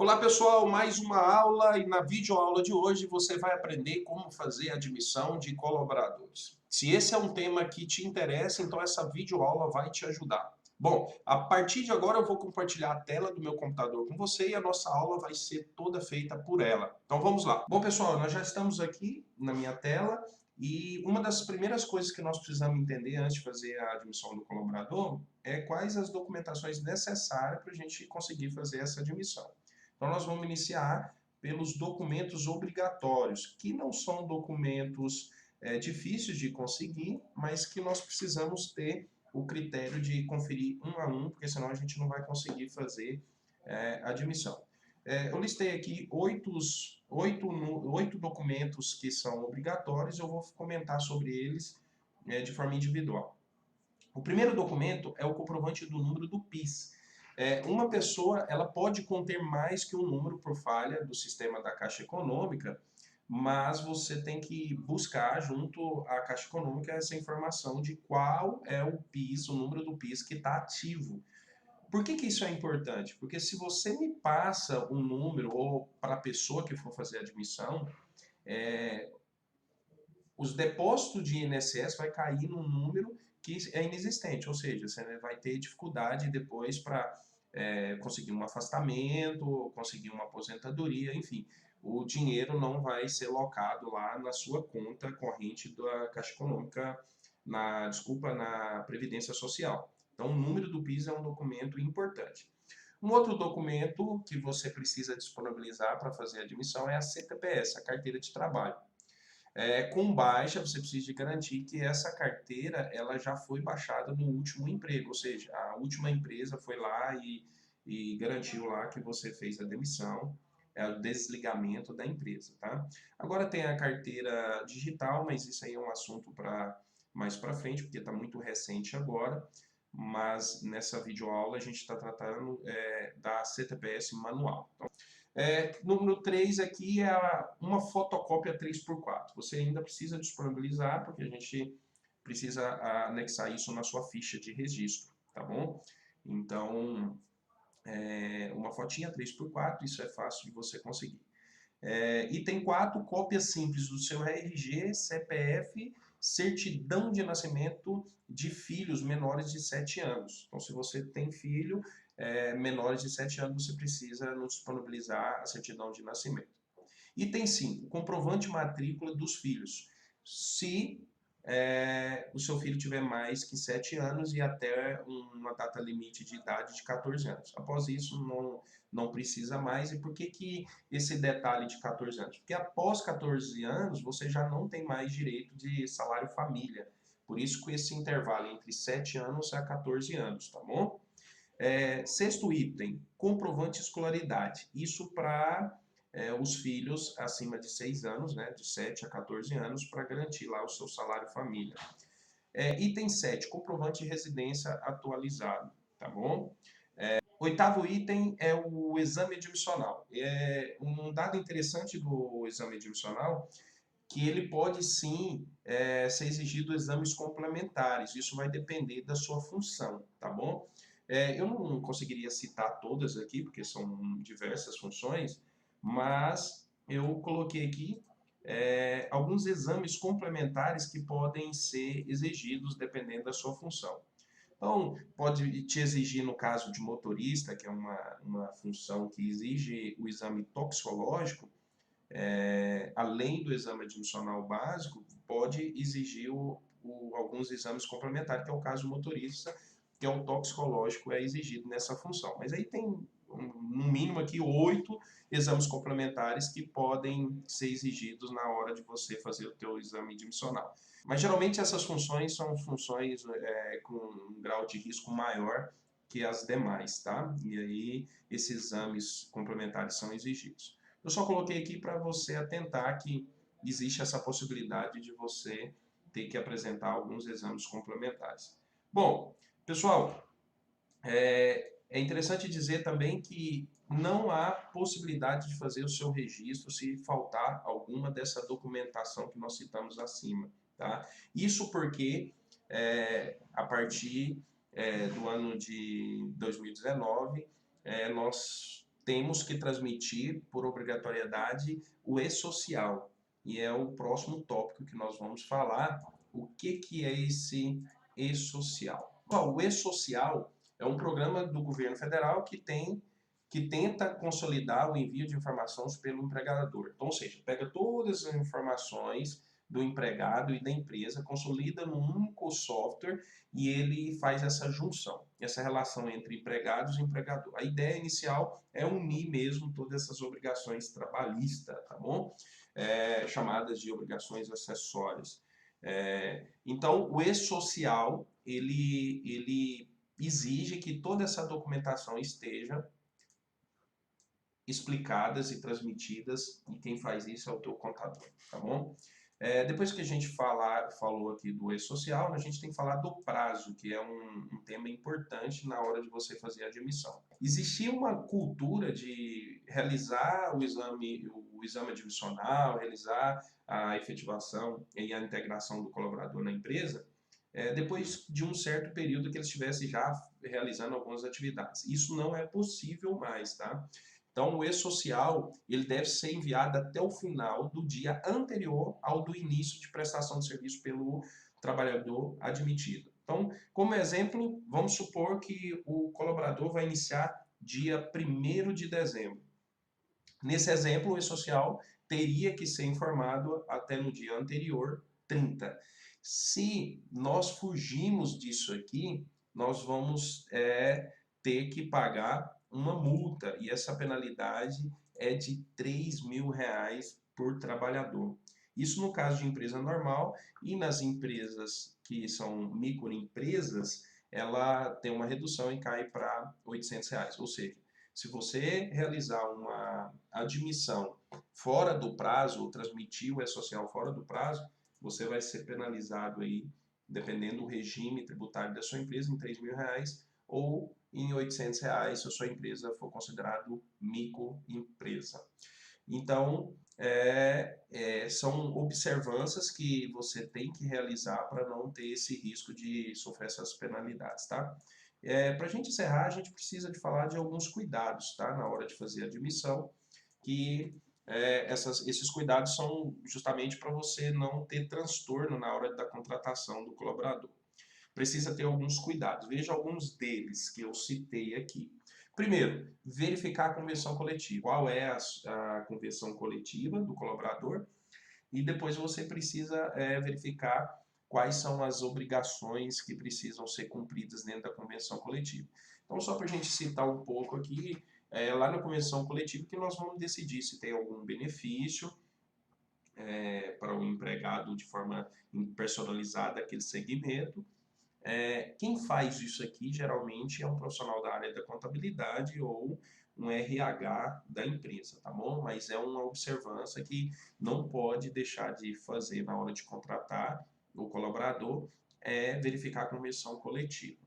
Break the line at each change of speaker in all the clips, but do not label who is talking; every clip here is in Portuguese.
Olá pessoal, mais uma aula e na videoaula de hoje você vai aprender como fazer a admissão de colaboradores. Se esse é um tema que te interessa, então essa videoaula vai te ajudar. Bom, a partir de agora eu vou compartilhar a tela do meu computador com você e a nossa aula vai ser toda feita por ela. Então vamos lá. Bom pessoal, nós já estamos aqui na minha tela e uma das primeiras coisas que nós precisamos entender antes de fazer a admissão do colaborador é quais as documentações necessárias para a gente conseguir fazer essa admissão. Então, nós vamos iniciar pelos documentos obrigatórios, que não são documentos difíceis de conseguir, mas que nós precisamos ter o critério de conferir um a um, porque senão a gente não vai conseguir fazer a admissão. Eu listei aqui oito documentos que são obrigatórios, eu vou comentar sobre eles de forma individual. O primeiro documento é o comprovante do número do PIS. Uma pessoa ela pode conter mais que um número por falha do sistema da Caixa Econômica, mas você tem que buscar junto à Caixa Econômica essa informação de qual é o PIS, o número do PIS que está ativo. Por que isso é importante? Porque se você me passa um número, ou para a pessoa que for fazer a admissão, os depósitos de INSS vai cair num número que é inexistente, ou seja, você vai ter dificuldade depois para conseguir um afastamento, conseguir uma aposentadoria, enfim, o dinheiro não vai ser locado lá na sua conta corrente da Caixa Econômica, na Previdência Social. Então, o número do PIS é um documento importante. Um outro documento que você precisa disponibilizar para fazer a admissão é a CTPS, a Carteira de Trabalho. Com baixa, você precisa de garantir que essa carteira ela já foi baixada no último emprego, ou seja, a última empresa foi lá e garantiu lá que você fez a demissão, o desligamento da empresa, tá? Agora tem a carteira digital, mas isso aí é um assunto para mais para frente, porque está muito recente agora, mas nessa videoaula a gente está tratando da CTPS manual. Então, número 3 aqui é uma fotocópia 3x4. Você ainda precisa disponibilizar, porque a gente precisa anexar isso na sua ficha de registro, tá bom? Então, uma fotinha 3x4, isso é fácil de você conseguir. Item 4, cópia simples do seu RG, CPF, certidão de nascimento de filhos menores de 7 anos. Então, se você tem filho menores de 7 anos, você precisa nos disponibilizar a certidão de nascimento. Item 5, comprovante de matrícula dos filhos. Se o seu filho tiver mais que 7 anos e até uma data limite de idade de 14 anos. Após isso, não precisa mais. E por que esse detalhe de 14 anos? Porque após 14 anos, você já não tem mais direito de salário família. Por isso que esse intervalo entre 7 anos a 14 anos, tá bom? Sexto item, comprovante de escolaridade. Isso para os filhos acima de 6 anos, né, de 7 a 14 anos, para garantir lá o seu salário família. Item 7, comprovante de residência atualizado, tá bom? Oitavo item é o exame admissional. Um dado interessante do exame admissional que ele pode sim ser exigido exames complementares. Isso vai depender da sua função, tá bom? Eu não conseguiria citar todas aqui, porque são diversas funções, mas eu coloquei aqui alguns exames complementares que podem ser exigidos dependendo da sua função. Então, pode te exigir, no caso de motorista, que é uma função que exige o exame toxicológico, além do exame admissional básico, pode exigir alguns exames complementares, que é o caso do motorista, que é o toxicológico, é exigido nessa função. Mas aí tem, no mínimo aqui, 8 exames complementares que podem ser exigidos na hora de você fazer o teu exame admissional. Mas geralmente essas funções são funções com um grau de risco maior que as demais, tá? E aí esses exames complementares são exigidos. Eu só coloquei aqui para você atentar que existe essa possibilidade de você ter que apresentar alguns exames complementares. Bom, pessoal, é interessante dizer também que não há possibilidade de fazer o seu registro se faltar alguma dessa documentação que nós citamos acima, tá? Isso porque a partir do ano de 2019 nós temos que transmitir, por obrigatoriedade, o e-social. E é o próximo tópico que nós vamos falar. O que é esse e-social? O e-social é um programa do governo federal que tenta consolidar o envio de informações pelo empregador. Então, ou seja, pega todas as informações do empregado e da empresa, consolida num único software e ele faz essa junção, essa relação entre empregados e empregador. A ideia inicial é unir mesmo todas essas obrigações trabalhistas, tá bom? Chamadas de obrigações acessórias. Então, o e-social, ele exige que toda essa documentação esteja explicadas e transmitidas, e quem faz isso é o teu contador, tá bom? Depois que a gente falou aqui do e-social, a gente tem que falar do prazo, que é um tema importante na hora de você fazer a admissão. Existia uma cultura de realizar o exame admissional, realizar a efetivação e a integração do colaborador na empresa, depois de um certo período que ele estivesse já realizando algumas atividades. Isso não é possível mais, tá? Então, o e-social, ele deve ser enviado até o final do dia anterior ao do início de prestação de serviço pelo trabalhador admitido. Então, como exemplo, vamos supor que o colaborador vai iniciar dia 1º de dezembro. Nesse exemplo, o e-social teria que ser informado até no dia anterior, 30. Se nós fugirmos disso aqui, nós vamos ter que pagar uma multa, e essa penalidade é de R$3.000 por trabalhador. Isso no caso de empresa normal, e nas empresas que são microempresas, ela tem uma redução e cai para R$800. Ou seja, se você realizar uma admissão fora do prazo, ou transmitir o e-social fora do prazo, você vai ser penalizado aí, dependendo do regime tributário da sua empresa, em R$3.000 ou em R$800 se a sua empresa for considerada microempresa. Então, são observâncias que você tem que realizar para não ter esse risco de sofrer essas penalidades, tá? Para a gente encerrar, a gente precisa de falar de alguns cuidados, tá? Na hora de fazer a admissão, que esses cuidados são justamente para você não ter transtorno na hora da contratação do colaborador. Precisa ter alguns cuidados. Veja alguns deles que eu citei aqui. Primeiro, verificar a convenção coletiva. Qual é a convenção coletiva do colaborador? E depois você precisa verificar quais são as obrigações que precisam ser cumpridas dentro da convenção coletiva. Então, só para a gente citar um pouco aqui, lá na convenção coletiva que nós vamos decidir se tem algum benefício para o empregado de forma personalizada aquele segmento. Quem faz isso aqui geralmente é um profissional da área da contabilidade ou um RH da empresa, tá bom? Mas é uma observância que não pode deixar de fazer na hora de contratar o colaborador, verificar a convenção coletiva.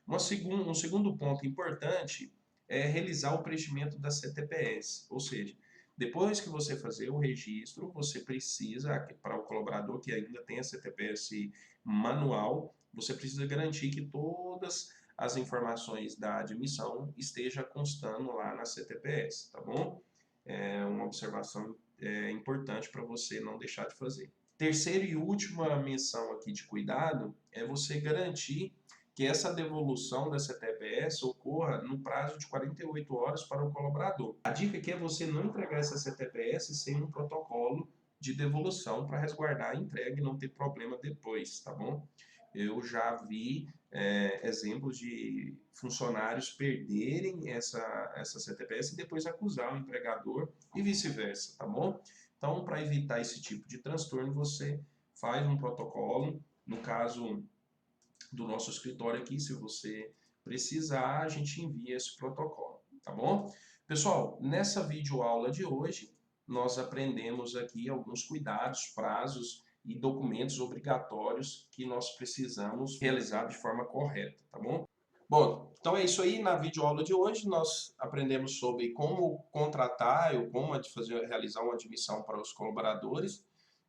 Um segundo ponto importante é realizar o preenchimento da CTPS, ou seja, depois que você fazer o registro, você precisa, para o colaborador que ainda tem a CTPS manual, você precisa garantir que todas as informações da admissão estejam constando lá na CTPS, tá bom? É uma observação importante para você não deixar de fazer. Terceira e última menção aqui de cuidado é você garantir que essa devolução da CTPS ocorra no prazo de 48 horas para o colaborador. A dica aqui é você não entregar essa CTPS sem um protocolo de devolução para resguardar a entrega e não ter problema depois, tá bom? Eu já vi exemplos de funcionários perderem essa CTPS e depois acusar o empregador e vice-versa, tá bom? Então, para evitar esse tipo de transtorno, você faz um protocolo. No caso do nosso escritório aqui, se você precisar, a gente envia esse protocolo, tá bom? Pessoal, nessa videoaula de hoje, nós aprendemos aqui alguns cuidados, prazos e documentos obrigatórios que nós precisamos realizar de forma correta, tá bom? Bom, então é isso aí. Na videoaula de hoje nós aprendemos sobre como contratar ou como realizar uma admissão para os colaboradores.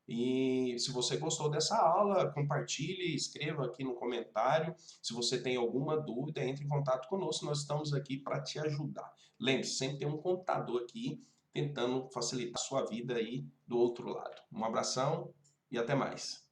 E se você gostou dessa aula, compartilhe, escreva aqui no comentário. Se você tem alguma dúvida, entre em contato conosco, nós estamos aqui para te ajudar. Lembre-se, sempre tem um contador aqui tentando facilitar a sua vida aí do outro lado. Um abração e até mais.